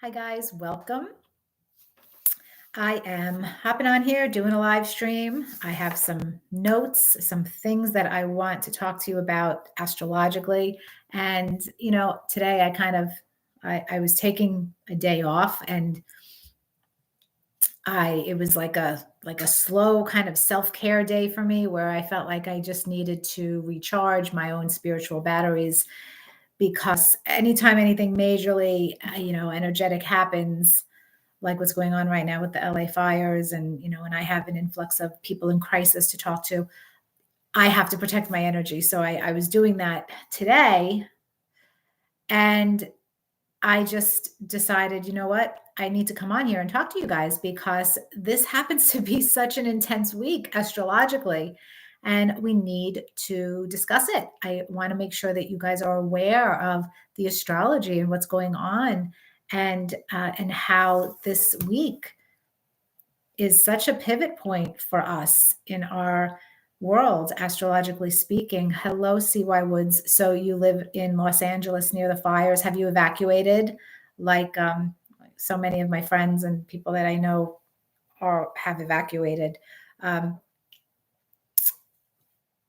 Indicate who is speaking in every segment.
Speaker 1: Hi, guys. Welcome. I am hopping on here doing a live stream. I have some notes, some things that I want to talk to you about astrologically. And, today I was taking a day off and it was like a slow kind of self-care day for me where I felt like I just needed to recharge my own spiritual batteries because anytime anything majorly, energetic happens, like what's going on right now with the LA fires and I have an influx of people in crisis to talk to, I have to protect my energy. So I was doing that today and I just decided, you know what? I need to come on here and talk to you guys because this happens to be such an intense week astrologically, and we need to discuss it. I want to make sure that you guys are aware of the astrology and what's going on, and how this week is such a pivot point for us in our world, astrologically speaking. Hello, CY Woods. So you live in Los Angeles near the fires. Have you evacuated? Like so many of my friends and people that I know have evacuated. Um,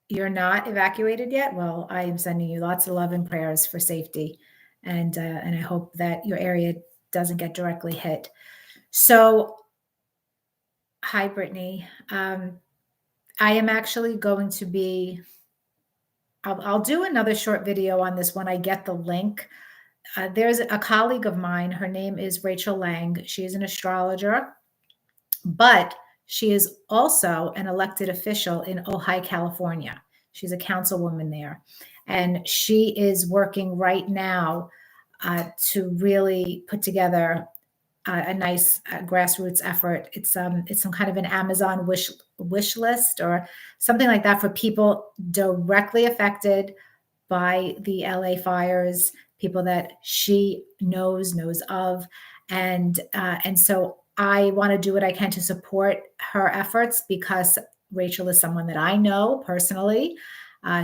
Speaker 1: you're not evacuated yet? Well, I am sending you lots of love and prayers for safety, and I hope that your area doesn't get directly hit. So, hi, Brittany. I am actually going to be, I'll do another short video on this when I get the link. There's a colleague of mine. Her name is Rachel Lang. She is an astrologer, but she is also an elected official in Ojai, California. She's a councilwoman there. And she is working right now to really put together a nice grassroots effort. It's some kind of an Amazon wish list or something like that for people directly affected by the LA fires, people that she knows of, and so I want to do what I can to support her efforts because Rachel is someone that I know personally.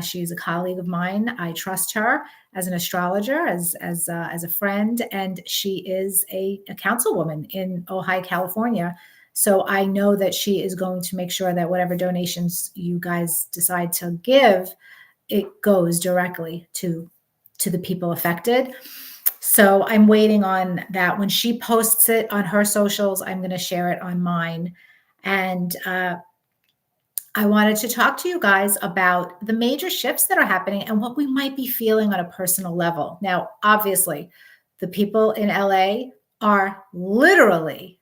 Speaker 1: She's a colleague of mine. I trust her as an astrologer, as a friend, and she is a councilwoman in Ojai, California. So I know that she is going to make sure that whatever donations you guys decide to give, it goes directly to the people affected. So I'm waiting on that. When she posts it on her socials, I'm going to share it on mine. And I wanted to talk to you guys about the major shifts that are happening and what we might be feeling on a personal level. Now, obviously, the people in LA are literally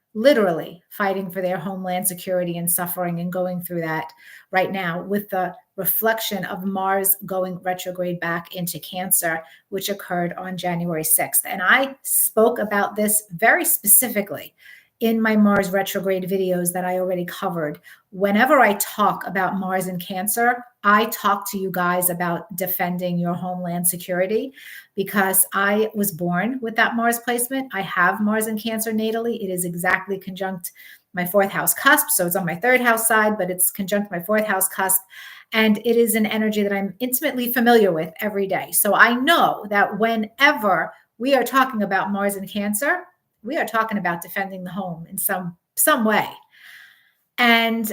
Speaker 1: fighting for their homeland security and suffering and going through that right now with the reflection of Mars going retrograde back into Cancer, which occurred on January 6th. And I spoke about this very specifically in my Mars retrograde videos that I already covered. Whenever I talk about Mars and Cancer, I talk to you guys about defending your homeland security because I was born with that Mars placement. I have Mars and Cancer natally. It is exactly conjunct my fourth house cusp. So it's on my third house side, but it's conjunct my fourth house cusp. And it is an energy that I'm intimately familiar with every day. So I know that whenever we are talking about Mars and Cancer, we are talking about defending the home in some way. And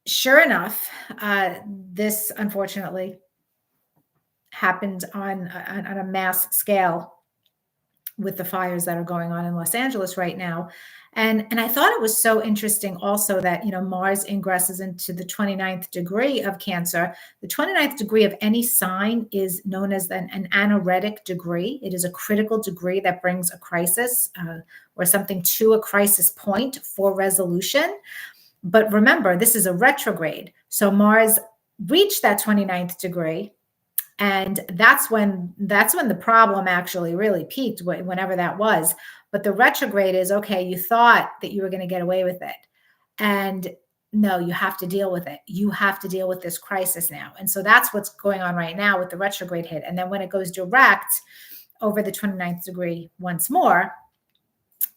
Speaker 1: sure enough, this unfortunately happened on a mass scale with the fires that are going on in Los Angeles right now. And I thought it was so interesting also that, Mars ingresses into the 29th degree of Cancer. The 29th degree of any sign is known as an anaretic degree. It is a critical degree that brings a crisis or something to a crisis point for resolution. But remember, this is a retrograde. So Mars reached that 29th degree. And that's when the problem actually really peaked, whenever that was. But the retrograde is, okay, you thought that you were going to get away with it. And no, you have to deal with it. You have to deal with this crisis now. And so that's what's going on right now with the retrograde hit. And then when it goes direct over the 29th degree once more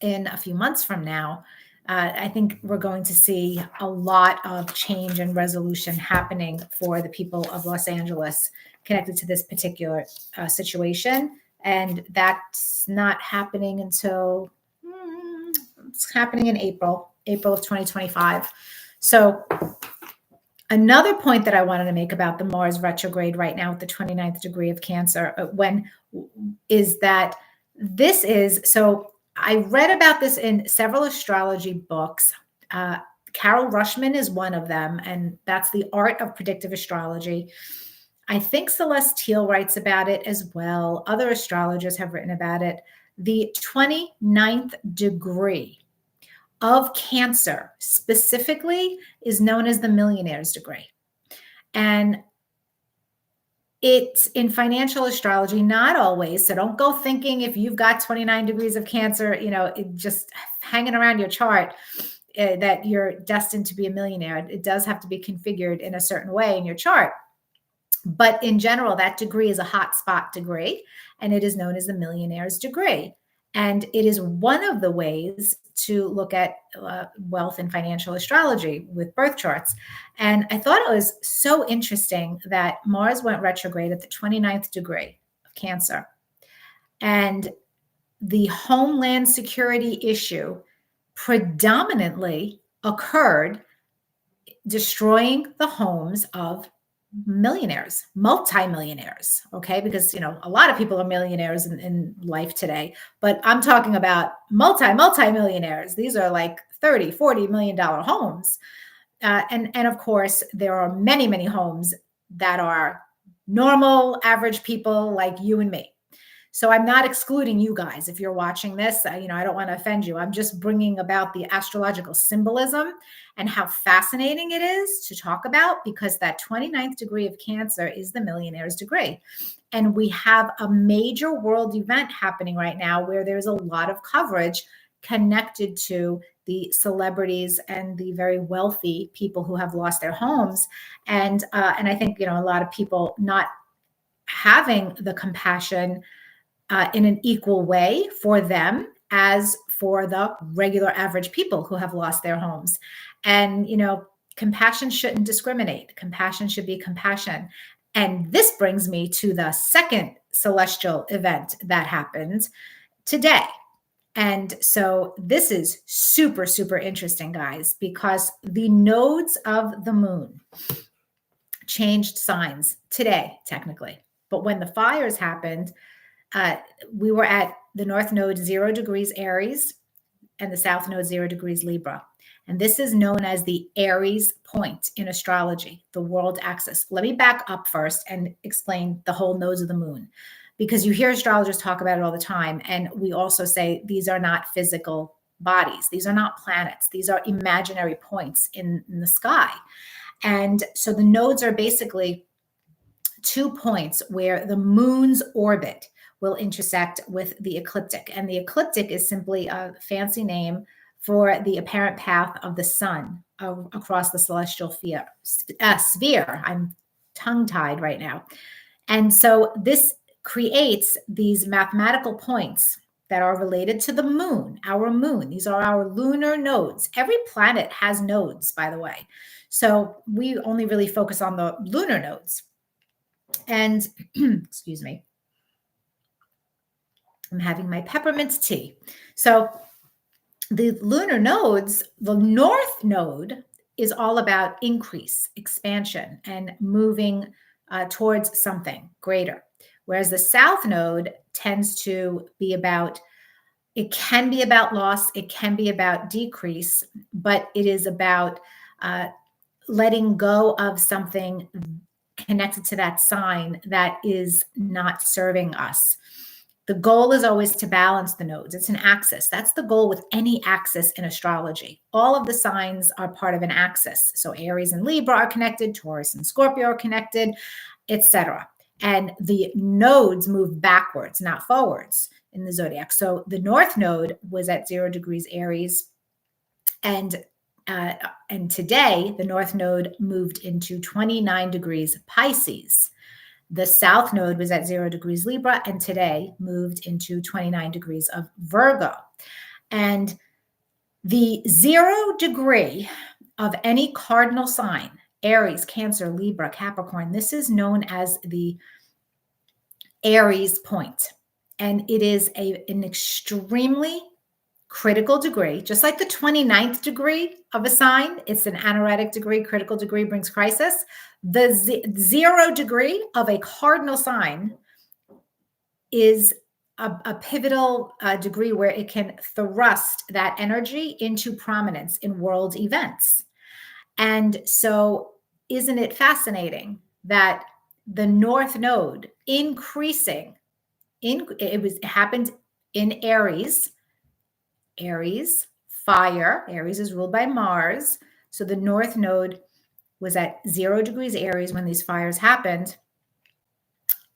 Speaker 1: in a few months from now, I think we're going to see a lot of change and resolution happening for the people of Los Angeles connected to this particular situation. And that's not happening until It's happening in April of 2025. So another point that I wanted to make about the Mars retrograde right now at the 29th degree of Cancer, is that this is, so I read about this in several astrology books. Carol Rushman is one of them, and that's The Art of Predictive Astrology. I think Celeste writes about it as well. Other astrologers have written about it. The 29th degree of Cancer specifically is known as the millionaire's degree. And it's in financial astrology, not always. So don't go thinking if you've got 29 degrees of Cancer, just hanging around your chart, that you're destined to be a millionaire. It does have to be configured in a certain way in your chart. But in general, that degree is a hot spot degree, and it is known as the millionaire's degree. And it is one of the ways to look at wealth and financial astrology with birth charts. And I thought it was so interesting that Mars went retrograde at the 29th degree of Cancer. And the homeland security issue predominantly occurred destroying the homes of millionaires, multimillionaires, okay? Because, a lot of people are millionaires in life today, but I'm talking about multimillionaires. These are like $30, $40 million homes. And of course, there are many, many homes that are normal, average people like you and me. So I'm not excluding you guys. If you're watching this, I don't want to offend you. I'm just bringing about the astrological symbolism and how fascinating it is to talk about, because that 29th degree of Cancer is the millionaire's degree. And we have a major world event happening right now where there's a lot of coverage connected to the celebrities and the very wealthy people who have lost their homes. And I think, a lot of people not having the compassion in an equal way for them as for the regular average people who have lost their homes. And, compassion shouldn't discriminate. Compassion should be compassion. And this brings me to the second celestial event that happened today. And so this is super, super interesting, guys, because the nodes of the moon changed signs today, technically. But when the fires happened, we were at the North Node 0 degrees Aries and the South Node 0 degrees Libra. And this is known as the Aries point in astrology, the world axis. Let me back up first and explain the whole nodes of the moon, because you hear astrologers talk about it all the time. And we also say these are not physical bodies. These are not planets. These are imaginary points in the sky. And so the nodes are basically 2 points where the moon's orbit will intersect with the ecliptic. And the ecliptic is simply a fancy name for the apparent path of the sun across the celestial sphere. I'm tongue-tied right now. And so this creates these mathematical points that are related to the moon, our moon. These are our lunar nodes. Every planet has nodes, by the way. So we only really focus on the lunar nodes. And excuse me, I'm having my peppermint tea. So the lunar nodes, the north node is all about increase, expansion, and moving towards something greater. Whereas the south node tends to be about, it can be about loss, it can be about decrease, but it is about letting go of something connected to that sign that is not serving us. The goal is always to balance the nodes. It's an axis. That's the goal with any axis in astrology. All of the signs are part of an axis. So Aries and Libra are connected, Taurus and Scorpio are connected, etc. And the nodes move backwards, not forwards in the zodiac. So the north node was at 0 degrees Aries, and today the north node moved into 29 degrees Pisces. The south node was at 0 degrees Libra, and today moved into 29 degrees of Virgo. And the 0 degree of any cardinal sign, Aries, Cancer, Libra, Capricorn, this is known as the Aries point. And it is an extremely critical degree, just like the 29th degree of a sign, it's an anaretic degree, critical degree brings crisis. The 0 degree of a cardinal sign is a pivotal degree where it can thrust that energy into prominence in world events. And so, isn't it fascinating that the North Node increasing it happened in Aries. Aries, fire. Aries is ruled by Mars. So the North Node was at 0 degrees Aries when these fires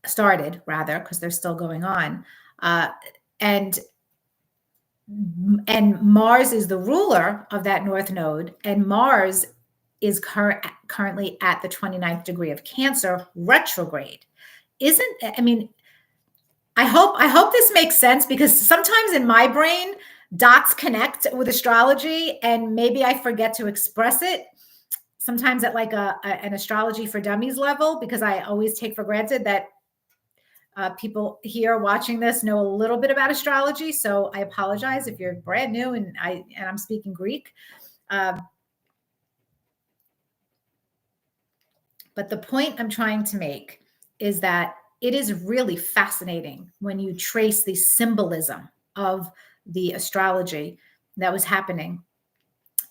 Speaker 1: started rather, because they're still going on. And Mars is the ruler of that North Node, and Mars is currently at the 29th degree of Cancer, retrograde. I hope this makes sense, because sometimes in my brain dots connect with astrology and maybe I forget to express it. Sometimes at like an astrology for dummies level, because I always take for granted that people here watching this know a little bit about astrology. So I apologize if you're brand new and I'm speaking Greek. But the point I'm trying to make is that it is really fascinating when you trace the symbolism of the astrology that was happening.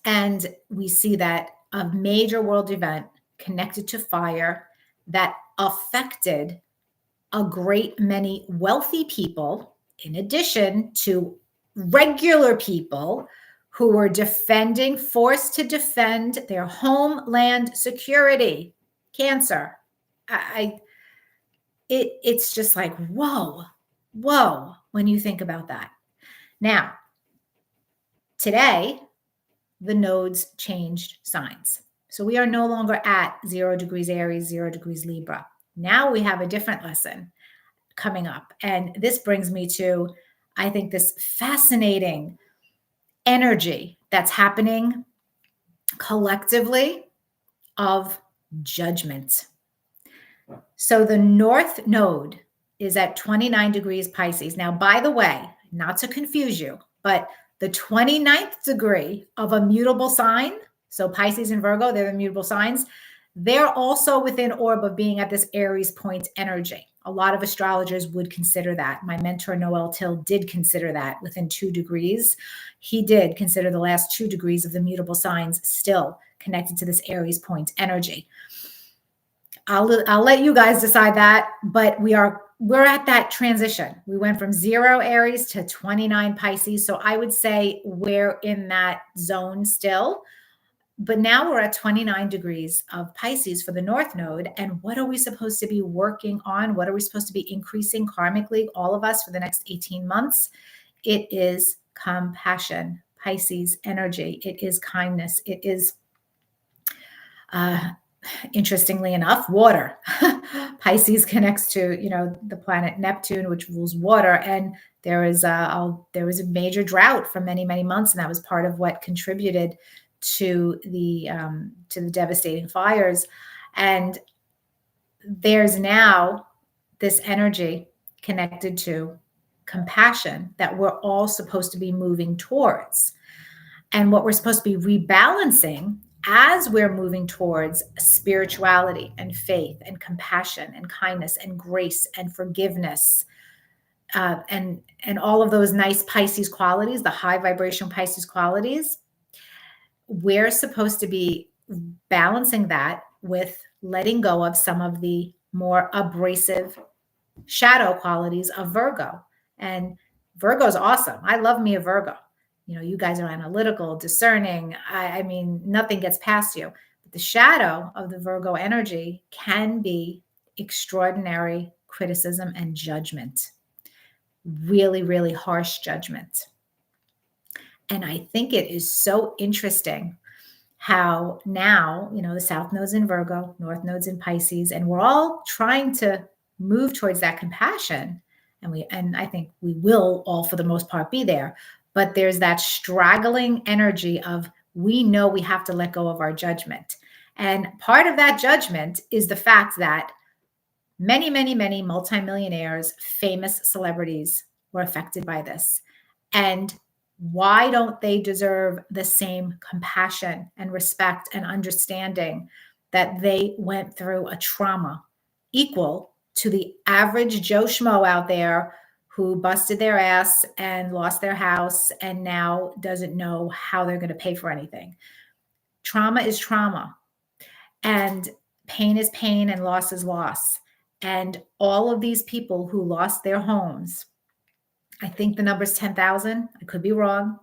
Speaker 1: And we see that a major world event connected to fire that affected a great many wealthy people, in addition to regular people who were forced to defend their homeland security. Cancer. It's just like, whoa, when you think about that. Now, today, the nodes changed signs. So we are no longer at 0 degrees Aries, 0 degrees Libra. Now we have a different lesson coming up. And this brings me to, I think, this fascinating energy that's happening collectively of judgment. So the North Node is at 29 degrees Pisces. Now, by the way, not to confuse you, but the 29th degree of a mutable sign, so Pisces and Virgo, they're the mutable signs, they're also within orb of being at this Aries point energy. A lot of astrologers would consider that. My mentor, Noel Till, did consider that within 2 degrees. He did consider the last 2 degrees of the mutable signs still connected to this Aries point energy. I'll let you guys decide that, but we're at that transition. We went from 0 Aries to 29 Pisces. So I would say we're in that zone still, but now we're at 29 degrees of Pisces for the North Node. And what are we supposed to be working on? What are we supposed to be increasing karmically, all of us, for the next 18 months? It is compassion, Pisces energy. It is kindness. It is, interestingly enough, water. Pisces connects to, the planet Neptune, which rules water. And there was a major drought for many, many months. And that was part of what contributed to the devastating fires. And there's now this energy connected to compassion that we're all supposed to be moving towards. And what we're supposed to be rebalancing as we're moving towards spirituality and faith and compassion and kindness and grace and forgiveness, and all of those nice Pisces qualities, the high vibration Pisces qualities, we're supposed to be balancing that with letting go of some of the more abrasive shadow qualities of Virgo. And Virgo's awesome. I love me a Virgo. You guys are analytical, discerning. I mean, nothing gets past you. But the shadow of the Virgo energy can be extraordinary criticism and judgment. Really, really harsh judgment. And I think it is so interesting how now, the South Node's in Virgo, North Node's in Pisces, and we're all trying to move towards that compassion. And I think we will all, for the most part, be there. But there's that straggling energy of, we know we have to let go of our judgment. And part of that judgment is the fact that many, many, many multimillionaires, famous celebrities were affected by this. And Why don't they deserve the same compassion and respect and understanding that they went through a trauma equal to the average Joe Schmo out there who busted their ass and lost their house and now doesn't know how they're going to pay for anything? Trauma is trauma, and pain is pain, and loss is loss. And all of these people who lost their homes, I think the number's 10,000. I could be wrong.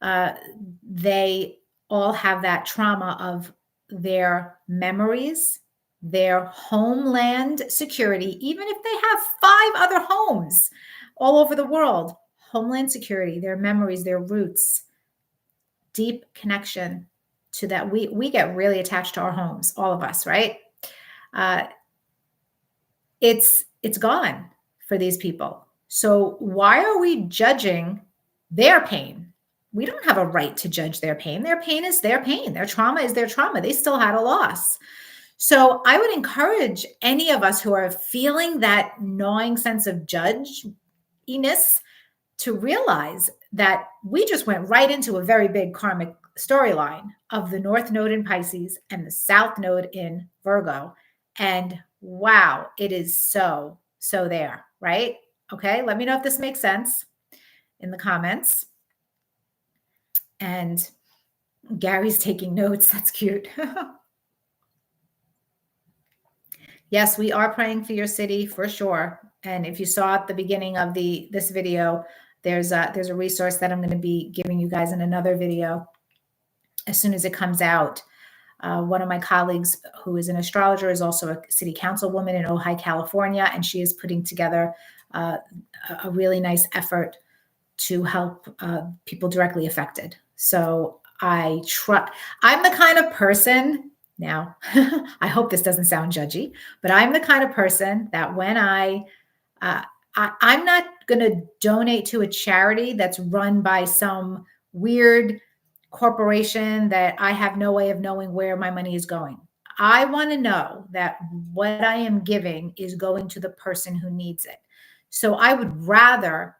Speaker 1: They all have that trauma of their memories, their homeland security, even if they have 5 other homes all over the world. Homeland security, their memories, their roots, deep connection to that. We get really attached to our homes, all of us, right? It's gone for these people. So why are we judging their pain? We don't have a right to judge their pain. Their pain is their pain. Their trauma is their trauma. They still had a loss. So I would encourage any of us who are feeling that gnawing sense of judginess to realize that we just went right into a very big karmic storyline of the North Node in Pisces and the South Node in Virgo. And wow, it is so there, right? Okay, let me know if this makes sense in the comments. And Gary's taking notes. That's cute. Yes, we are praying for your city for sure. And if you saw at the beginning of this video, there's a resource that I'm going to be giving you guys in another video as soon as it comes out. One of my colleagues who is an astrologer is also a city councilwoman in Ojai, California, and she is putting together a really nice effort to help people directly affected. So I'm the kind of person now, I hope this doesn't sound judgy, but I'm the kind of person that when I'm not going to donate to a charity that's run by some weird corporation that I have no way of knowing where my money is going. I want to know that what I am giving is going to the person who needs it. So I would rather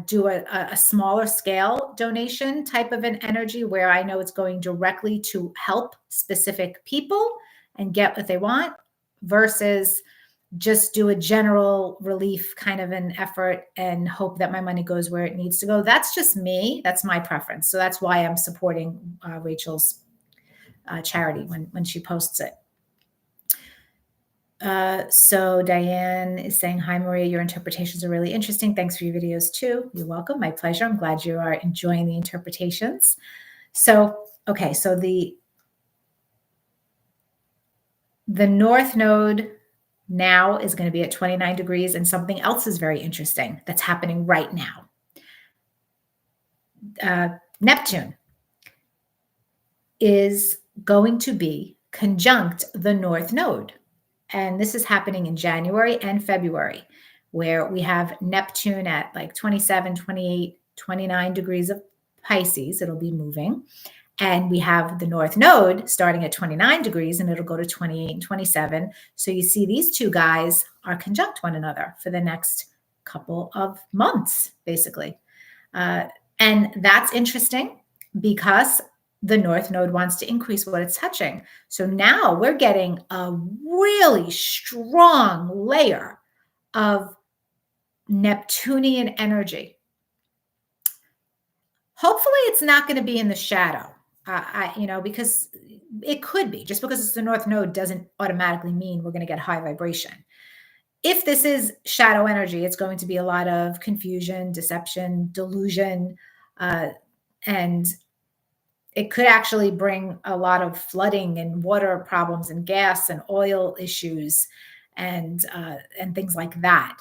Speaker 1: do a smaller scale donation type of an energy where I know it's going directly to help specific people and get what they want, versus just do a general relief kind of an effort and hope that my money goes where it needs to go. That's just me. That's my preference. So that's why I'm supporting Rachel's charity when she posts it. So Diane is saying, hi, Maria, your interpretations are really interesting. Thanks for your videos too. You're welcome. My pleasure. I'm glad you are enjoying the interpretations. So, okay. So the North Node now is going to be at 29 degrees, and something else is very interesting that's happening right now. Neptune is going to be conjunct the North Node. And this is happening in January and February, where we have Neptune at like 27, 28, 29 degrees of Pisces. It'll be moving. And we have the North Node starting at 29 degrees, and it'll go to 28 and 27. So you see these two guys are conjunct one another for the next couple of months, basically. And that's interesting because the North Node wants to increase what it's touching. So now we're getting a really strong layer of Neptunian energy. Hopefully it's not going to be in the shadow, because it could be. Just because it's the North Node doesn't automatically mean we're going to get high vibration. If this is shadow energy, it's going to be a lot of confusion, deception, delusion, and it could actually bring a lot of flooding and water problems and gas and oil issues and things like that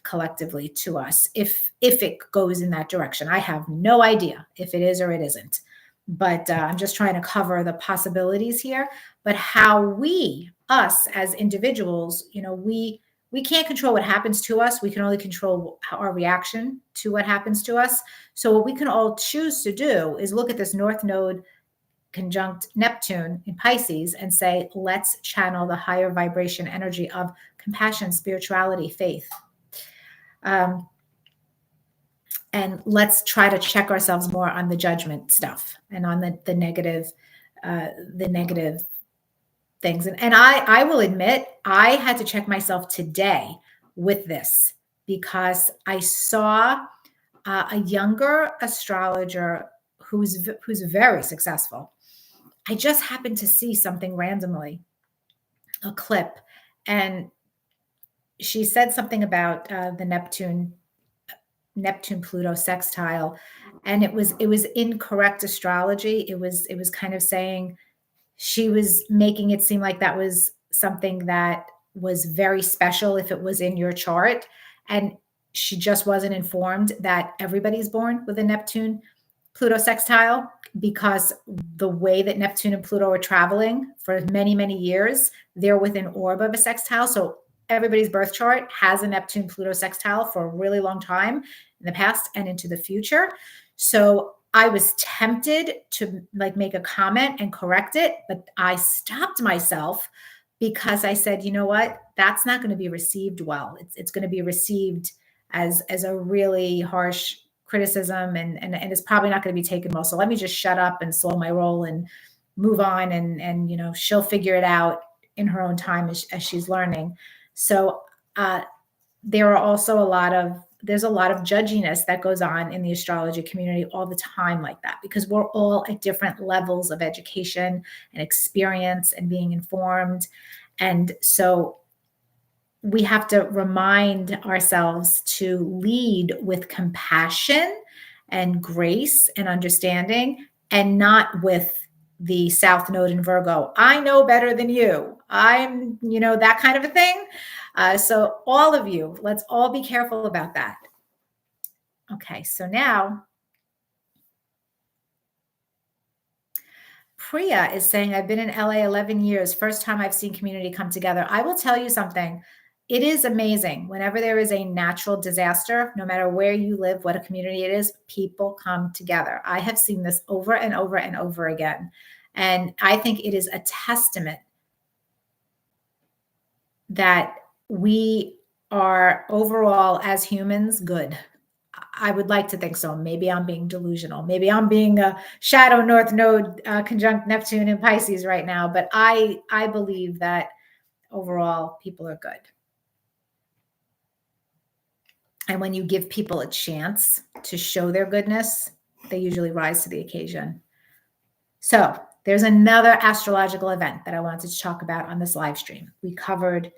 Speaker 1: collectively to us if it goes in that direction. I have no idea if it is or it isn't, but I'm just trying to cover the possibilities here. But how us as individuals, we can't control what happens to us. We can only control our reaction to what happens to us. So what we can all choose to do is look at this North Node conjunct Neptune in Pisces and say, let's channel the higher vibration energy of compassion, spirituality, faith. And let's try to check ourselves more on the judgment stuff and on the negative things. And I will admit, I had to check myself today with this because I saw a younger astrologer who's very successful. I just happened to see something randomly, a clip, and she said something about the Neptune Pluto sextile, and it was incorrect astrology. It was kind of saying, she was making it seem like that was something that was very special if it was in your chart, and she just wasn't informed that everybody's born with a Neptune Pluto sextile, because the way that Neptune and Pluto are traveling for many, many years, they're within orb of a sextile. So everybody's birth chart has a Neptune Pluto sextile for a really long time in the past and into the future. So I was tempted to like make a comment and correct it, but I stopped myself because I said, you know what, that's not going to be received well. It's going to be received as a really harsh criticism, and it's probably not going to be taken well. So let me just shut up and slow my roll and move on, and she'll figure it out in her own time as she's learning. So there are also there's a lot of judginess that goes on in the astrology community all the time like that, because we're all at different levels of education and experience and being informed. And so we have to remind ourselves to lead with compassion and grace and understanding, and not with the South Node in Virgo. I know better than you. I'm, that kind of a thing. So all of you, let's all be careful about that. Okay, so now Priya is saying, I've been in LA 11 years. First time I've seen community come together. I will tell you something. It is amazing. Whenever there is a natural disaster, no matter where you live, what a community it is, people come together. I have seen this over and over and over again. And I think it is a testament that we are overall as humans good. I would like to think so. Maybe I'm being delusional. Maybe I'm being a shadow North Node conjunct Neptune in Pisces right now. But I believe that overall people are good. And when you give people a chance to show their goodness, they usually rise to the occasion. So there's another astrological event that I wanted to talk about on this live stream. We covered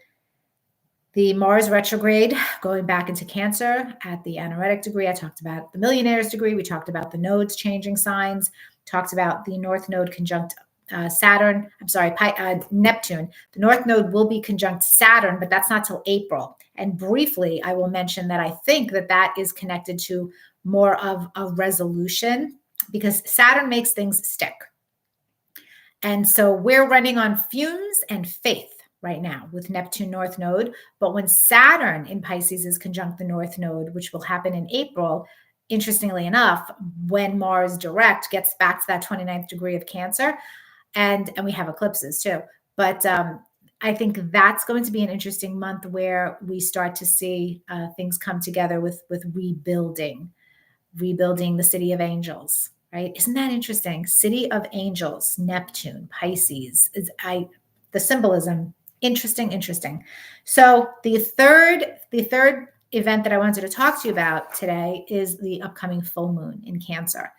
Speaker 1: the Mars retrograde going back into Cancer at the anaretic degree. I talked about the millionaire's degree. We talked about the nodes changing signs, talked about the North Node conjunct Neptune. The North Node will be conjunct Saturn, but that's not till April. And briefly, I will mention that I think that is connected to more of a resolution, because Saturn makes things stick. And so we're running on fumes and faith right now with Neptune North Node. But when Saturn in Pisces is conjunct the North Node, which will happen in April, interestingly enough, when Mars direct gets back to that 29th degree of Cancer, and we have eclipses too. But I think that's going to be an interesting month where we start to see things come together with rebuilding the city of angels, right? Isn't that interesting? City of angels, Neptune, Pisces. The symbolism, interesting. So the third event that I wanted to talk to you about today is the upcoming full moon in Cancer.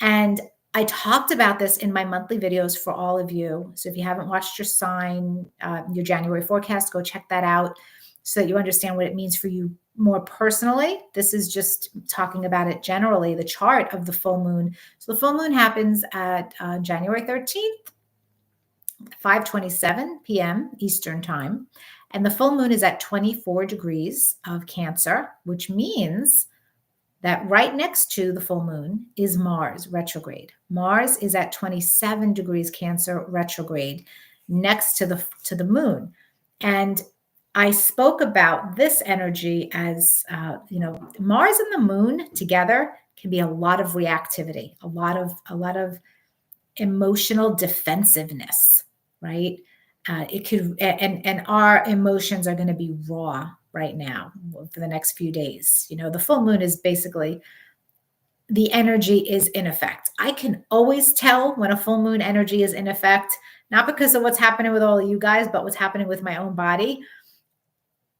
Speaker 1: And I talked about this in my monthly videos for all of you. So if you haven't watched your sign, your January forecast, go check that out so that you understand what it means for you more personally. This is just talking about it generally, the chart of the full moon. So the full moon happens at January 13th, 5:27 p.m. Eastern time. And the full moon is at 24 degrees of Cancer, which means that right next to the full moon is Mars retrograde. Mars is at 27 degrees Cancer retrograde next to the moon. And I spoke about this energy as, Mars and the moon together can be a lot of reactivity, a lot of emotional defensiveness, right? It could, and our emotions are going to be raw. right now for the next few days. The full moon is basically the energy is in effect. I can always tell when a full moon energy is in effect, not because of what's happening with all of you guys, but what's happening with my own body.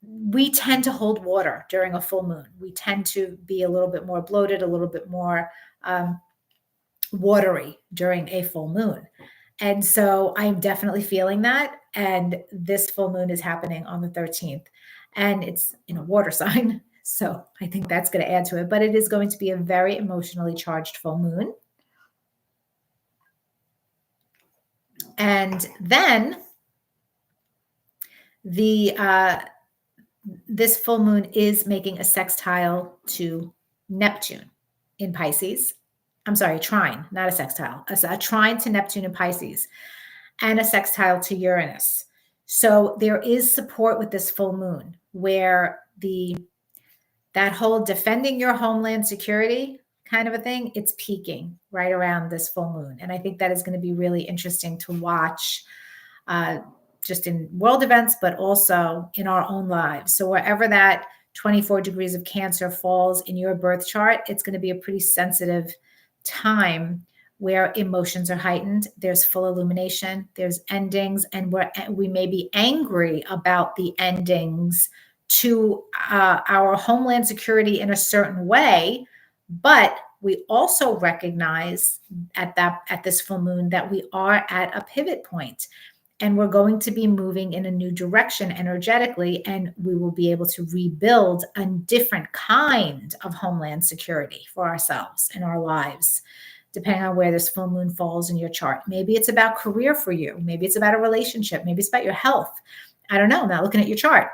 Speaker 1: We tend to hold water during a full moon. We tend to be a little bit more bloated, a little bit more watery during a full moon. And so I'm definitely feeling that. And this full moon is happening on the 13th, and it's in a water sign. So I think that's going to add to it, but it is going to be a very emotionally charged full moon. And then this full moon is making a sextile to Neptune in Pisces. I'm sorry, trine, not a sextile, a trine to Neptune in Pisces, and a sextile to Uranus. So there is support with this full moon where that whole defending your homeland security kind of a thing, it's peaking right around this full moon. And I think that is going to be really interesting to watch, just in world events, but also in our own lives. So wherever that 24 degrees of Cancer falls in your birth chart, it's going to be a pretty sensitive time where emotions are heightened. There's full illumination, there's endings, and we may be angry about the endings to our homeland security in a certain way, but we also recognize at this full moon that we are at a pivot point, and we're going to be moving in a new direction energetically, and we will be able to rebuild a different kind of homeland security for ourselves and our lives, depending on where this full moon falls in your chart. Maybe it's about career for you. Maybe it's about a relationship. Maybe it's about your health. I don't know. I'm not looking at your chart.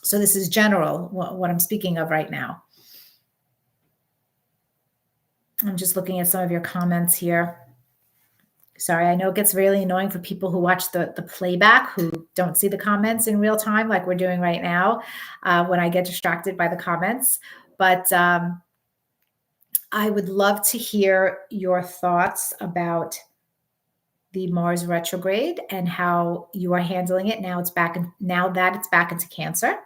Speaker 1: So this is general, what I'm speaking of right now. I'm just looking at some of your comments here. Sorry, I know it gets really annoying for people who watch the playback, who don't see the comments in real time like we're doing right now, when I get distracted by the comments. But I would love to hear your thoughts about the Mars retrograde and how you are handling it now that it's back into Cancer,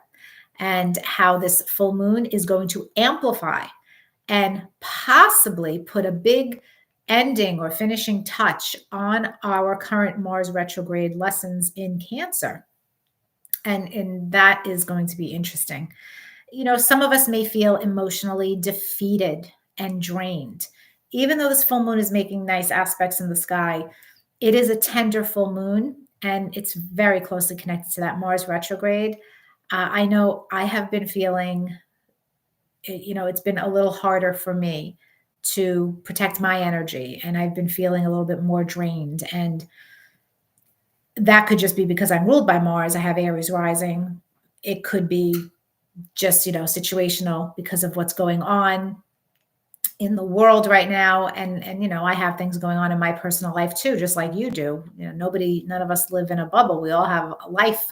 Speaker 1: and how this full moon is going to amplify and possibly put a big ending or finishing touch on our current Mars retrograde lessons in Cancer. And that is going to be interesting. Some of us may feel emotionally defeated and drained. Even though this full moon is making nice aspects in the sky, it is a tender full moon, and it's very closely connected to that Mars retrograde. I know I have been feeling, it's been a little harder for me to protect my energy, and I've been feeling a little bit more drained. And that could just be because I'm ruled by Mars. I have Aries rising. It could be just, situational because of what's going on in the world right now. And I have things going on in my personal life too, just like you do. None of us live in a bubble. We all have a life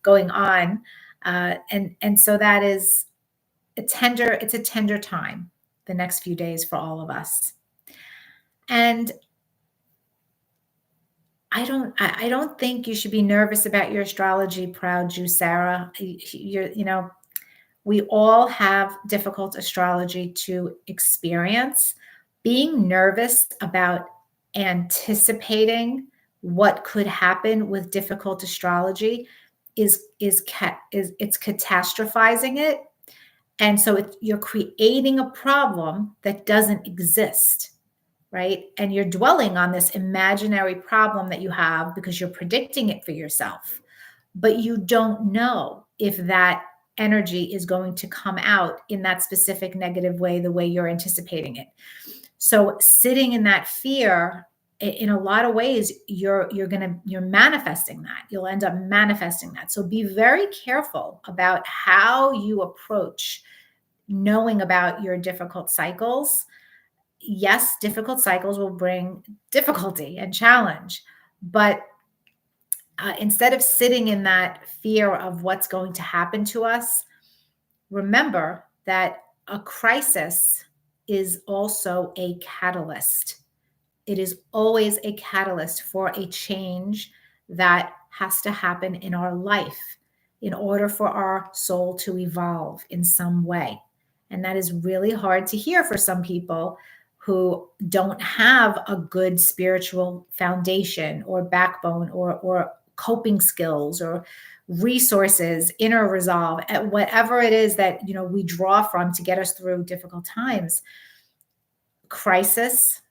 Speaker 1: going on. And so that is it's a tender time, the next few days for all of us. And I don't think you should be nervous about your astrology proud Jew, Sarah. We all have difficult astrology to experience. Being nervous about anticipating what could happen with difficult astrology is it's catastrophizing it. And so you're creating a problem that doesn't exist, right? And you're dwelling on this imaginary problem that you have because you're predicting it for yourself. But you don't know if that energy is going to come out in that specific negative way, the way you're anticipating it. So sitting in that fear, in a lot of ways, you're manifesting that. You'll end up manifesting that. So be very careful about how you approach knowing about your difficult cycles. Yes, difficult cycles will bring difficulty and challenge, but instead of sitting in that fear of what's going to happen to us, remember that a crisis is also a catalyst. It is always a catalyst for a change that has to happen in our life. in order for our soul to evolve in some way. And that is really hard to hear for some people who don't have a good spiritual foundation or backbone or coping skills or resources, inner resolve, whatever it is that we draw from to get us through difficult times. Crisis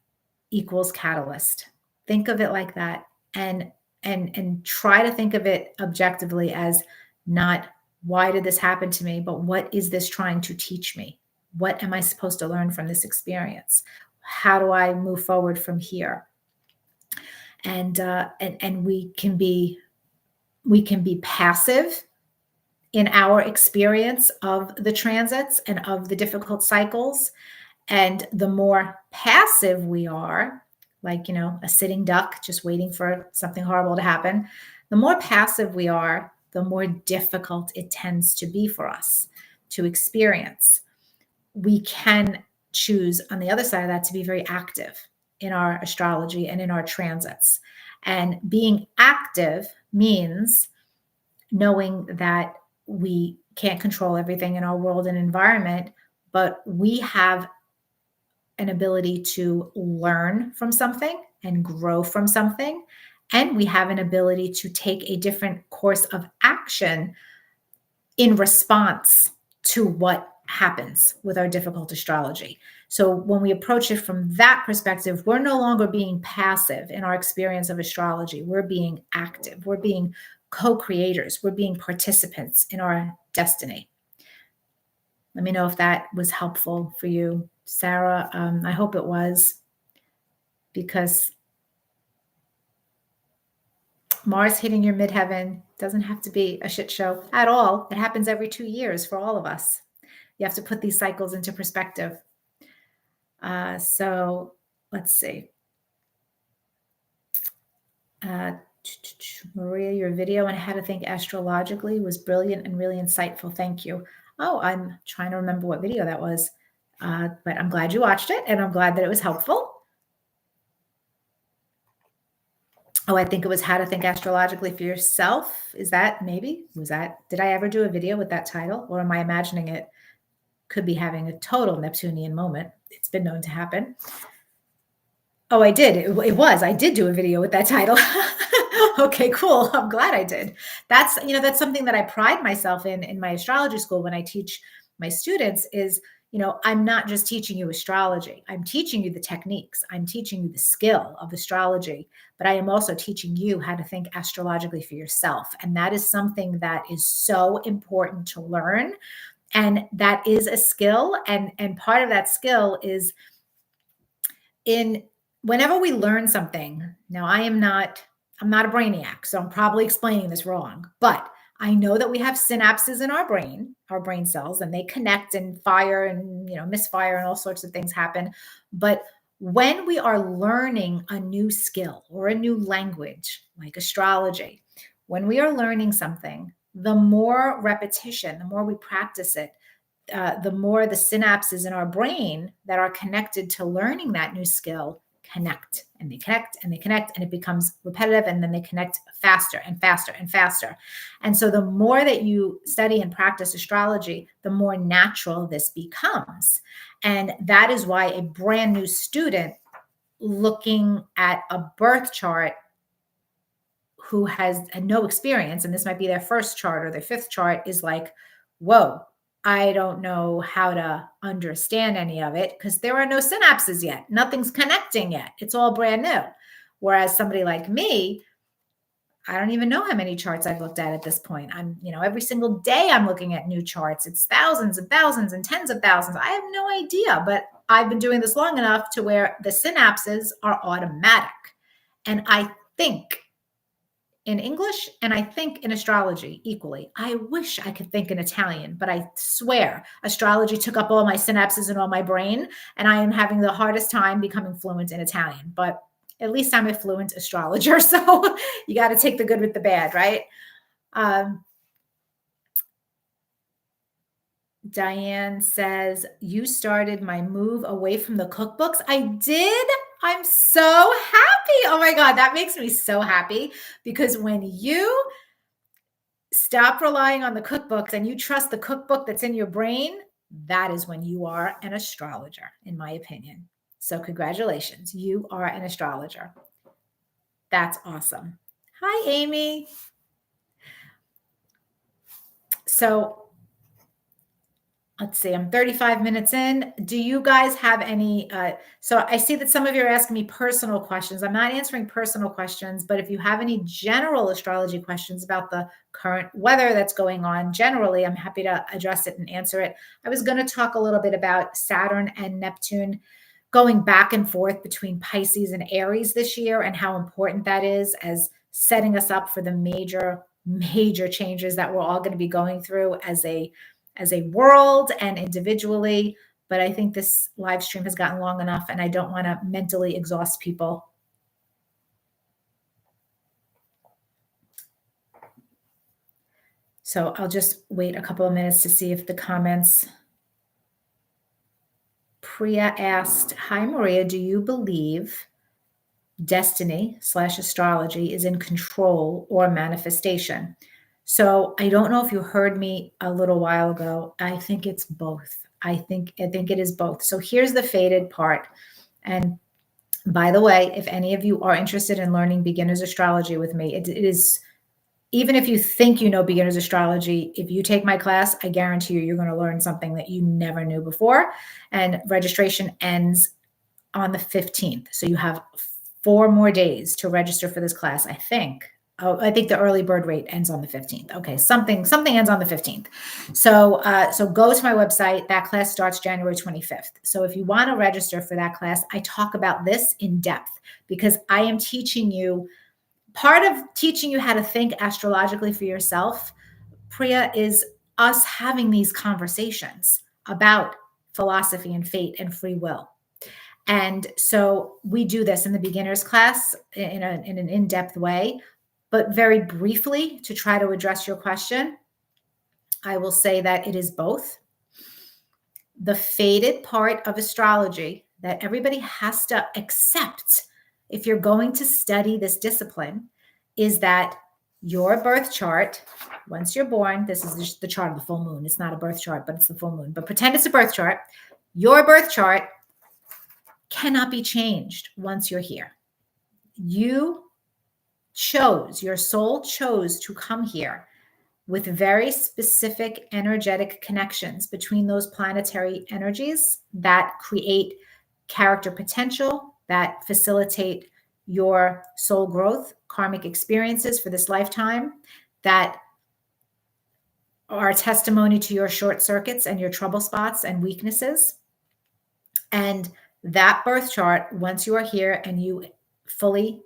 Speaker 1: equals catalyst. Think of it like that, and try to think of it objectively as not why did this happen to me, but what is this trying to teach me? What am I supposed to learn from this experience? How do I move forward from here? And we can be passive in our experience of the transits and of the difficult cycles. And the more passive we are, like, a sitting duck just waiting for something horrible to happen, the more passive we are, the more difficult it tends to be for us to experience. We can choose on the other side of that to be very active in our astrology and in our transits. And being active means knowing that we can't control everything in our world and environment, but we have an ability to learn from something and grow from something. And we have an ability to take a different course of action in response to what happens with our difficult astrology. So when we approach it from that perspective, we're no longer being passive in our experience of astrology. We're being active. We're being co-creators. We're being participants in our destiny. Let me know if that was helpful for you, Sarah. I hope it was, because Mars hitting your midheaven doesn't have to be a shit show at all. It happens every 2 years for all of us. You have to put these cycles into perspective. So let's see. Maria, your video on how to think astrologically was brilliant and really insightful. Thank you. Oh, I'm trying to remember what video that was, but I'm glad you watched it, and I'm glad that it was helpful. Oh, I think it was how to think astrologically for yourself. Is that did I ever do a video with that title, or am I imagining it? Could be having a total Neptunian moment. It's been known to happen. Oh, I did. I did do a video with that title. Okay, cool. I'm glad I did. That's something that I pride myself in my astrology school when I teach my students is, I'm not just teaching you astrology. I'm teaching you the techniques. I'm teaching you the skill of astrology, but I am also teaching you how to think astrologically for yourself. And that is something that is so important to learn. And that is a skill. And part of that skill is whenever we learn something. Now, I'm not a brainiac, so I'm probably explaining this wrong, but I know that we have synapses in our brain cells, and they connect and fire and, misfire and all sorts of things happen. But when we are learning a new skill or a new language, like astrology, when we are learning something, the more repetition, the more we practice it, the more the synapses in our brain that are connected to learning that new skill connect, and they connect and they connect, and it becomes repetitive, and then they connect faster and faster and faster. And so the more that you study and practice astrology, the more natural this becomes. And that is why a brand new student looking at a birth chart who has no experience, and this might be their first chart or their fifth chart, is like, whoa, I don't know how to understand any of it because there are no synapses yet. Nothing's connecting yet. It's all brand new. Whereas somebody like me, I don't even know how many charts I've looked at this point. Every single day I'm looking at new charts. It's thousands and thousands and tens of thousands. I have no idea, but I've been doing this long enough to where the synapses are automatic. And I think in English, and I think in astrology equally. I wish I could think in Italian, but I swear astrology took up all my synapses and all my brain, and I am having the hardest time becoming fluent in Italian. But at least I'm a fluent astrologer, so you got to take the good with the bad, right? Diane says, you started my move away from the cookbooks. I did. I'm so happy. Oh my God, that makes me so happy, because when you stop relying on the cookbooks and you trust the cookbook that's in your brain, that is when you are an astrologer, in my opinion. So, congratulations, you are an astrologer. That's awesome. Hi, Amy. So, let's see, I'm 35 minutes in. Do you guys have any? So I see that some of you are asking me personal questions. I'm not answering personal questions, but if you have any general astrology questions about the current weather that's going on generally, I'm happy to address it and answer it. I was going to talk a little bit about Saturn and Neptune going back and forth between Pisces and Aries this year and how important that is as setting us up for the major changes that we're all going to be going through as a world and individually. But I think this live stream has gotten long enough and I don't want to mentally exhaust people. So I'll just wait a couple of minutes to see if the comments. Priya asked, hi, Maria, do you believe destiny/astrology is in control or manifestation? So I don't know if you heard me a little while ago. I think it's both. I think it is both. So here's the fated part. And by the way, if any of you are interested in learning beginner's astrology with me, it is, even if you think you know beginner's astrology, if you take my class, I guarantee you're going to learn something that you never knew before. And registration ends on the 15th. So you have 4 more days to register for this class, I think. Oh, I think the early bird rate ends on the 15th. Okay, something ends on the 15th. So go to my website. That class starts January 25th. So if you want to register for that class, I talk about this in depth because I am teaching you, part of teaching you how to think astrologically for yourself, Priya, is us having these conversations about philosophy and fate and free will. And so we do this in the beginner's class in an in-depth way. But very briefly, to try to address your question, I will say that it is both. The fated part of astrology that everybody has to accept if you're going to study this discipline is that your birth chart, once you're born, this is the chart of the full moon. It's not a birth chart, but it's the full moon. But pretend it's a birth chart. Your birth chart cannot be changed once you're here. Your soul chose to come here with very specific energetic connections between those planetary energies that create character potential, that facilitate your soul growth, karmic experiences for this lifetime, that are testimony to your short circuits and your trouble spots and weaknesses. And that birth chart, once you are here and you fully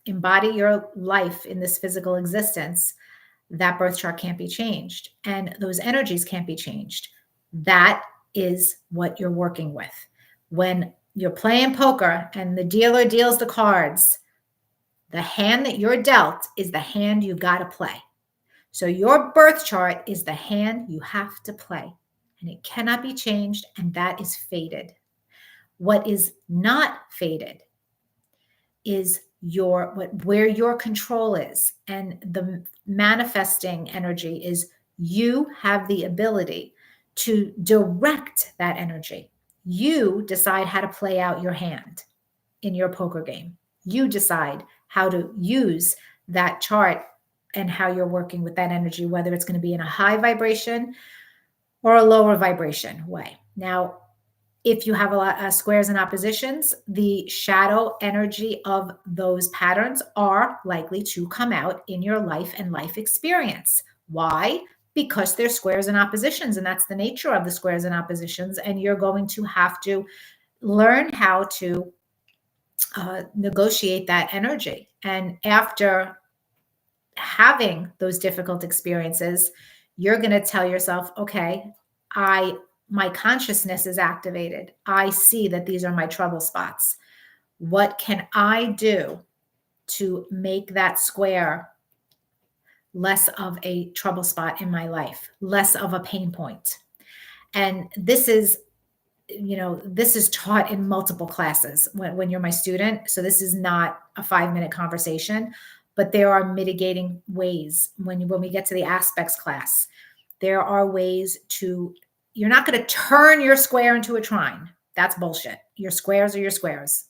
Speaker 1: embody your life in this physical existence, that birth chart can't be changed. And those energies can't be changed. That is what you're working with. When you're playing poker and the dealer deals the cards, the hand that you're dealt is the hand you got to play. So your birth chart is the hand you have to play. And it cannot be changed. And that is fated. What is not fated is where your control is, and the manifesting energy is you have the ability to direct that energy. You decide how to play out your hand in your poker game. You decide how to use that chart and how you're working with that energy, whether it's going to be in a high vibration or a lower vibration way. Now, if you have a lot of squares and oppositions, the shadow energy of those patterns are likely to come out in your life and life experience. Why? Because they're squares and oppositions, and that's the nature of the squares and oppositions. And you're going to have to learn how to negotiate that energy. And after having those difficult experiences, you're going to tell yourself, okay, my consciousness is activated. I see that these are my trouble spots. What can I do to make that square less of a trouble spot in my life, less of a pain point? And this is taught in multiple classes when you're my student. So this is not a 5-minute conversation, but there are mitigating ways. When we get to the aspects class, there are ways to, you're not going to turn your square into a trine. That's bullshit. Your squares are your squares.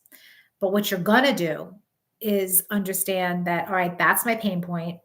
Speaker 1: But what you're going to do is understand that, all right, that's my pain point.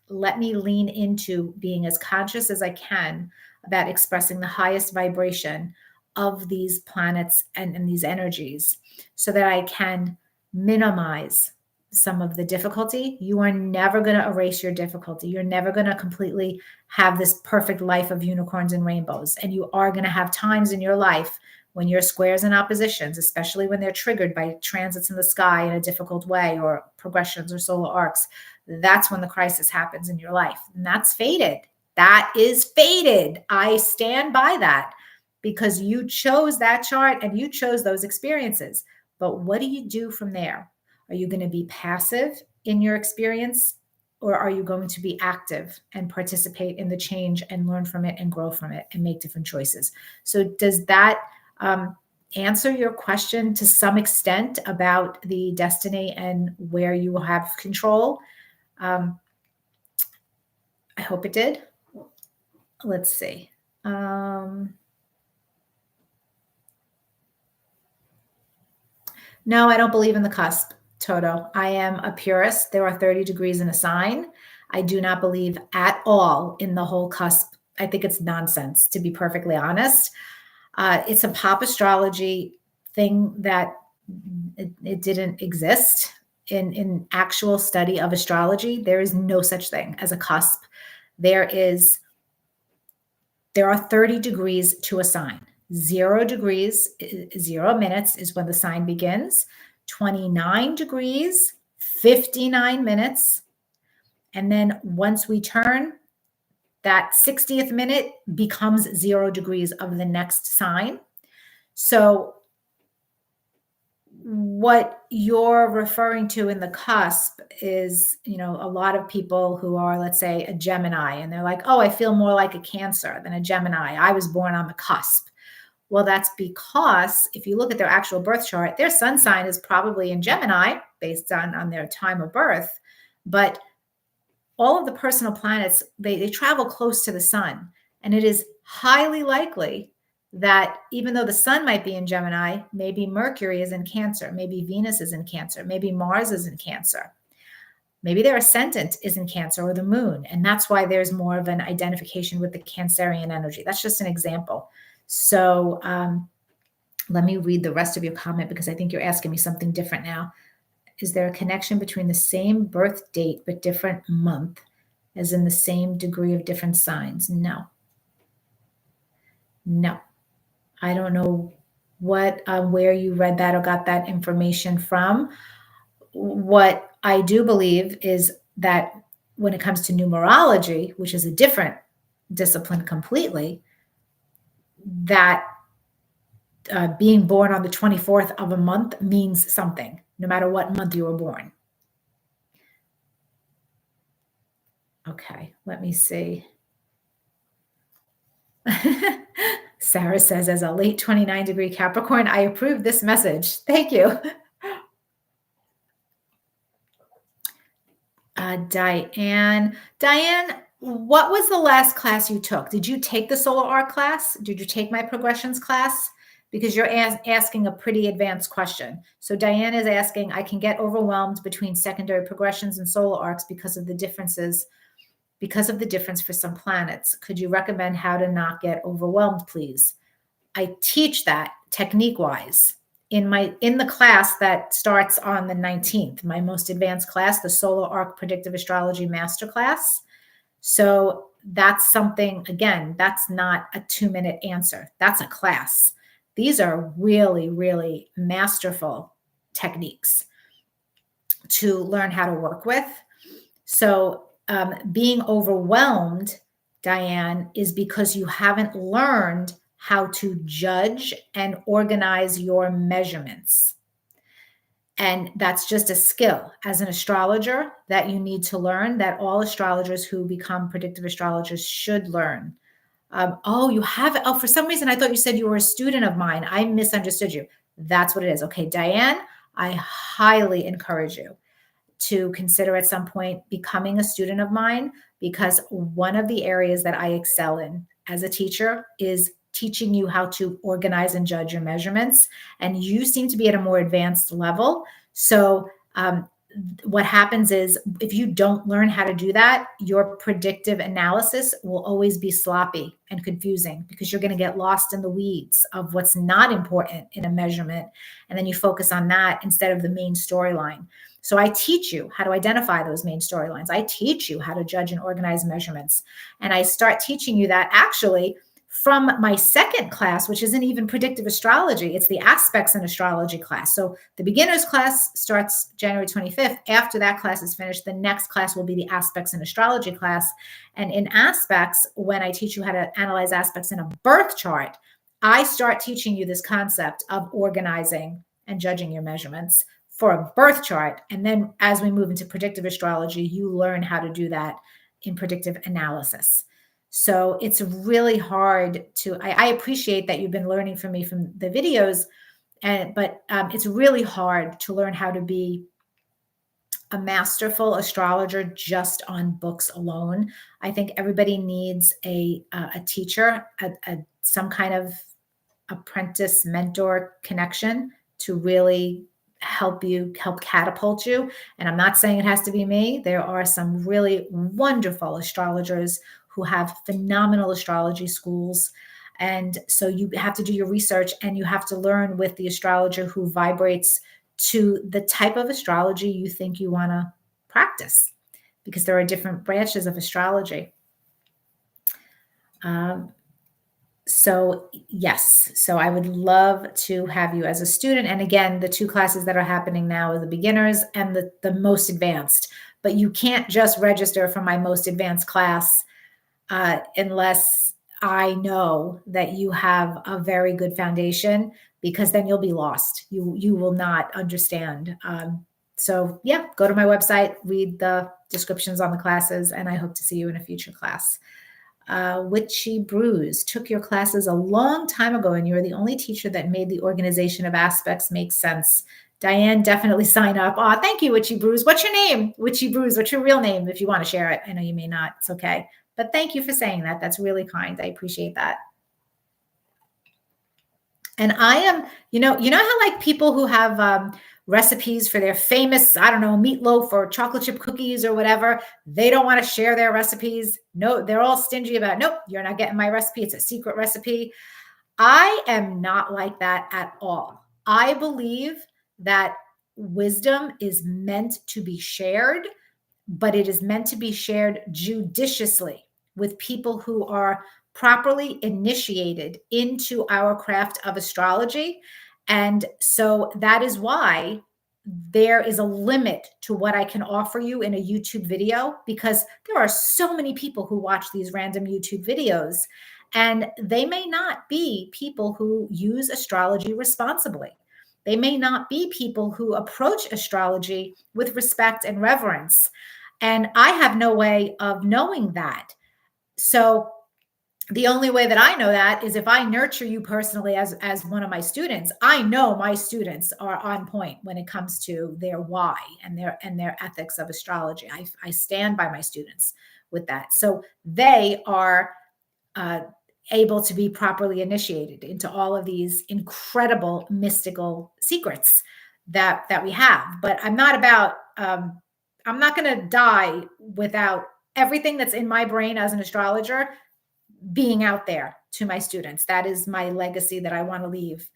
Speaker 1: Let me lean into being as conscious as I can about expressing the highest vibration of these planets and these energies so that I can minimize some of the difficulty. You are never going to erase your difficulty. You're never going to completely have this perfect life of unicorns and rainbows. And you are going to have times in your life when your squares and oppositions, especially when they're triggered by transits in the sky in a difficult way or progressions or solar arcs, that's when the crisis happens in your life. And that's fated. That is fated. I stand by that because you chose that chart and you chose those experiences. But what do you do from there? Are you going to be passive in your experience, or are you going to be active and participate in the change and learn from it and grow from it and make different choices? So does that answer your question to some extent about the destiny and where you will have control? I hope it did. Let's see. No, I don't believe in the cusp, Toto. I am a purist. There are 30 degrees in a sign. I do not believe at all in the whole cusp. I think it's nonsense, to be perfectly honest. It's a pop astrology thing that it didn't exist in actual study of astrology. There is no such thing as a cusp. There are 30 degrees to a sign. 0 degrees, 0 minutes is when the sign begins. 29 degrees, 59 minutes. And then once we turn, that 60th minute becomes 0 degrees of the next sign. So what you're referring to in the cusp is, a lot of people who are, let's say, a Gemini, and they're like, oh, I feel more like a Cancer than a Gemini. I was born on the cusp. Well, that's because if you look at their actual birth chart, their sun sign is probably in Gemini based on their time of birth. But all of the personal planets, they travel close to the sun. And it is highly likely that even though the sun might be in Gemini, maybe Mercury is in Cancer, maybe Venus is in Cancer, maybe Mars is in Cancer. Maybe their ascendant is in Cancer or the moon. And that's why there's more of an identification with the Cancerian energy. That's just an example. So let me read the rest of your comment because I think you're asking me something different now. Is there a connection between the same birth date but different month, as in the same degree of different signs? No. I don't know where you read that or got that information from. What I do believe is that when it comes to numerology, which is a different discipline completely, that being born on the 24th of a month means something, no matter what month you were born. Okay, let me see. Sarah says, as a late 29-degree Capricorn, I approve this message. Thank you. Diane, what was the last class you took? Did you take the solar arc class? Did you take my progressions class? Because you're asking a pretty advanced question. So Diane is asking, I can get overwhelmed between secondary progressions and solar arcs because of the difference for some planets. Could you recommend how to not get overwhelmed, please? I teach that technique-wise in the class that starts on the 19th, my most advanced class, the Solar Arc Predictive Astrology Masterclass. So that's something, again, that's not a 2-minute answer. That's a class. These are really, really masterful techniques to learn how to work with. So being overwhelmed, Diane, is because you haven't learned how to judge and organize your measurements. And that's just a skill as an astrologer that you need to learn, that all astrologers who become predictive astrologers should learn. You have it. Oh, for some reason, I thought you said you were a student of mine. I misunderstood you. That's what it is. Okay, Diane, I highly encourage you to consider at some point becoming a student of mine, because one of the areas that I excel in as a teacher is teaching you how to organize and judge your measurements. And you seem to be at a more advanced level. So what happens is, if you don't learn how to do that, your predictive analysis will always be sloppy and confusing, because you're going to get lost in the weeds of what's not important in a measurement. And then you focus on that instead of the main storyline. So I teach you how to identify those main storylines. I teach you how to judge and organize measurements. And I start teaching you that actually from my second class, which isn't even predictive astrology. It's the aspects in astrology class. So the beginner's class starts January 25th. After that class is finished, the next class will be the aspects in astrology class. And in aspects, when I teach you how to analyze aspects in a birth chart, I start teaching you this concept of organizing and judging your measurements for a birth chart. And then as we move into predictive astrology, you learn how to do that in predictive analysis. So it's really hard to, I appreciate that you've been learning from me from the videos, but it's really hard to learn how to be a masterful astrologer just on books alone. I think everybody needs a teacher, some kind of apprentice mentor connection to really help catapult you. And I'm not saying it has to be me. There are some really wonderful astrologers who have phenomenal astrology schools. And so you have to do your research, and you have to learn with the astrologer who vibrates to the type of astrology you think you want to practice, because there are different branches of astrology. So yes, so I would love to have you as a student. And again, the two classes that are happening now are the beginners and the most advanced. But you can't just register for my most advanced class unless I know that you have a very good foundation, because then you'll be lost. You will not understand. So yeah, go to my website, read the descriptions on the classes, and I hope to see you in a future class. Witchy Brews, took your classes a long time ago, and you were the only teacher that made the organization of aspects make sense. Diane, definitely sign up. Oh, thank you, Witchy Brews. What's your name? Witchy Brews. What's your real name? If you want to share it, I know you may not. It's okay. But thank you for saying that. That's really kind. I appreciate that. And I am, you know how like people who have recipes for their famous, I don't know, meatloaf or chocolate chip cookies or whatever, they don't want to share their recipes. No, they're all stingy about, nope, you're not getting my recipe. It's a secret recipe. I am not like that at all. I believe that wisdom is meant to be shared, but it is meant to be shared judiciously with people who are properly initiated into our craft of astrology. And so that is why there is a limit to what I can offer you in a YouTube video, because there are so many people who watch these random YouTube videos, and they may not be people who use astrology responsibly. They may not be people who approach astrology with respect and reverence. And I have no way of knowing that. So the only way that I know that is if I nurture you personally as one of my students. I know my students are on point when it comes to their why and their ethics of astrology. I stand by my students with that. So they are able to be properly initiated into all of these incredible mystical secrets that we have. But I'm not about I'm not going to die without everything that's in my brain as an astrologer being out there to my students. That is my legacy that I want to leave,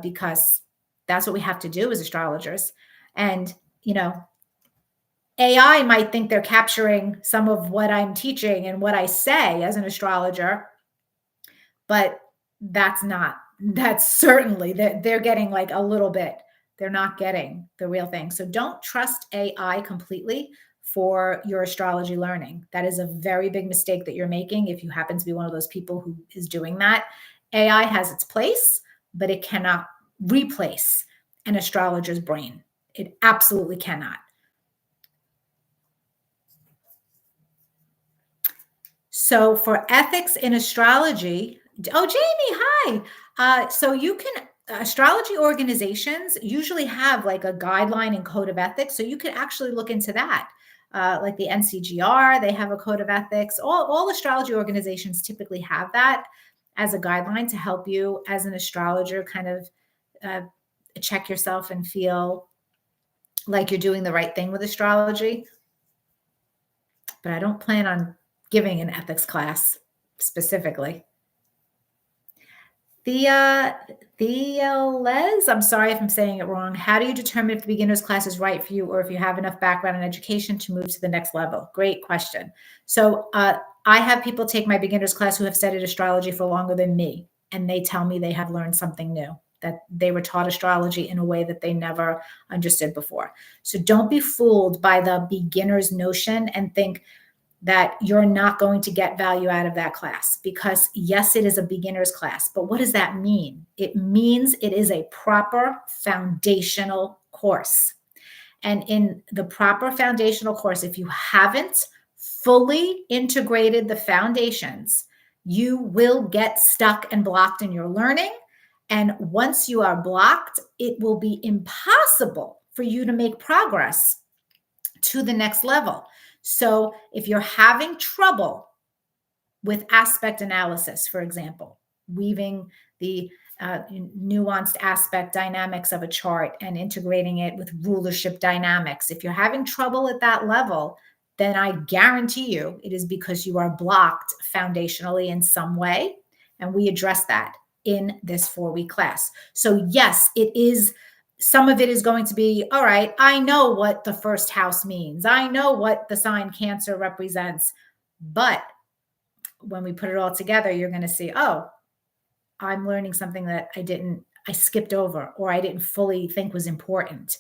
Speaker 1: because that's what we have to do as astrologers. And, AI might think they're capturing some of what I'm teaching and what I say as an astrologer, but that's certainly, they're getting like a little bit. They're not getting the real thing. So don't trust AI completely for your astrology learning. That is a very big mistake that you're making if you happen to be one of those people who is doing that. AI has its place, but it cannot replace an astrologer's brain. It absolutely cannot. So for ethics in astrology, oh, Jamie, hi. So you can astrology organizations usually have like a guideline and code of ethics. So you could actually look into that. Like the NCGR, they have a code of ethics. All astrology organizations typically have that as a guideline to help you as an astrologer kind of check yourself and feel like you're doing the right thing with astrology. But I don't plan on giving an ethics class specifically. The Les, I'm sorry if I'm saying it wrong. How do you determine if the beginner's class is right for you or if you have enough background and education to move to the next level? Great question. So I have people take my beginner's class who have studied astrology for longer than me, and they tell me they have learned something new, that they were taught astrology in a way that they never understood before. So don't be fooled by the beginner's notion and think that you're not going to get value out of that class, because yes, it is a beginner's class, but what does that mean? It means it is a proper foundational course. And in the proper foundational course, if you haven't fully integrated the foundations, you will get stuck and blocked in your learning. And once you are blocked, it will be impossible for you to make progress to the next level. So if you're having trouble with aspect analysis, for example, weaving the nuanced aspect dynamics of a chart and integrating it with rulership dynamics, if you're having trouble at that level, then I guarantee you it is because you are blocked foundationally in some way. And we address that in this 4-week class. So yes, it is. Some of it is going to be, all right, I know what the first house means. I know what the sign Cancer represents. But when we put it all together, you're going to see, oh, I'm learning something that I skipped over, or I didn't fully think was important.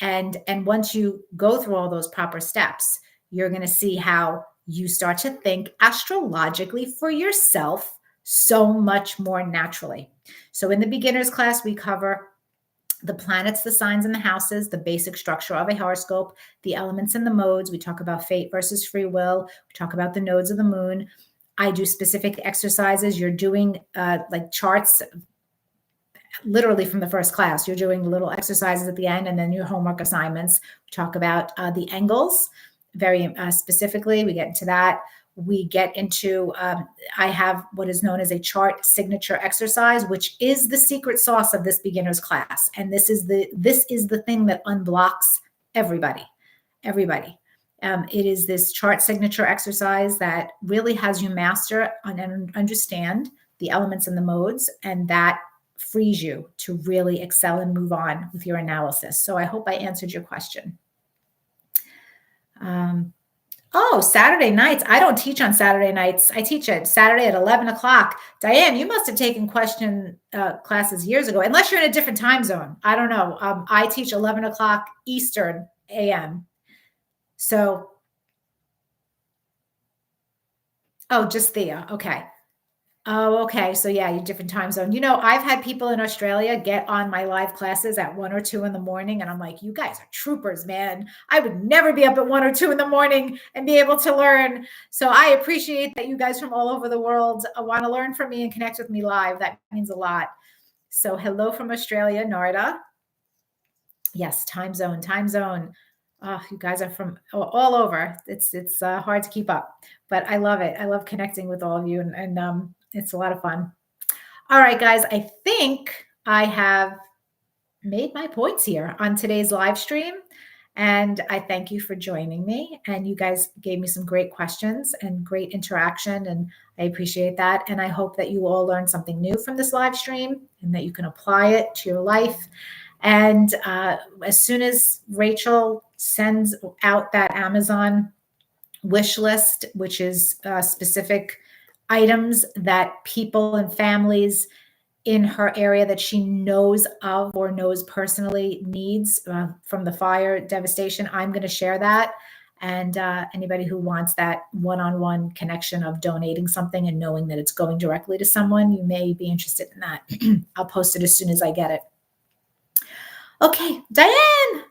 Speaker 1: And once you go through all those proper steps, you're going to see how you start to think astrologically for yourself so much more naturally. So in the beginner's class, we cover the planets, the signs, and the houses, the basic structure of a horoscope, the elements and the modes. We talk about fate versus free will. We talk about the nodes of the moon. I do specific exercises. You're doing like charts literally from the first class. You're doing little exercises at the end and then your homework assignments. We talk about the angles very specifically. We get into that. We get into, I have what is known as a chart signature exercise, which is the secret sauce of this beginner's class. And this is the thing that unblocks everybody. It is this chart signature exercise that really has you master and understand the elements and the modes, and that frees you to really excel and move on with your analysis. So I hope I answered your question. Oh, Saturday nights. I don't teach on Saturday nights. I teach at Saturday at 11 o'clock. Diane, you must have taken question classes years ago, unless you're in a different time zone. I don't know. I teach 11 o'clock Eastern AM. So, oh, just Thea. Okay. Oh, okay. So yeah, you different time zone. You know, I've had people in Australia get on my live classes at 1 or 2 in the morning. And I'm like, you guys are troopers, man. I would never be up at 1 or 2 in the morning and be able to learn. So I appreciate that you guys from all over the world want to learn from me and connect with me live. That means a lot. So hello from Australia, Narda. Yes, time zone. Oh, you guys are from all over. It's hard to keep up, but I love it. I love connecting with all of you, and it's a lot of fun. All right, guys, I think I have made my points here on today's live stream, and I thank you for joining me. And you guys gave me some great questions and great interaction, and I appreciate that. And I hope that you all learned something new from this live stream and that you can apply it to your life. And as soon as Rachel sends out that Amazon wish list, which is specific items that people and families in her area that she knows of or knows personally needs from the fire devastation, I'm going to share that. And anybody who wants that one-on-one connection of donating something and knowing that it's going directly to someone, you may be interested in that. I'll post it as soon as I get it. Okay, Diane,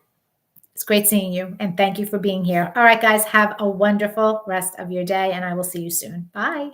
Speaker 1: it's great seeing you, and thank you for being here. All right, guys, have a wonderful rest of your day, and I will see you soon. Bye.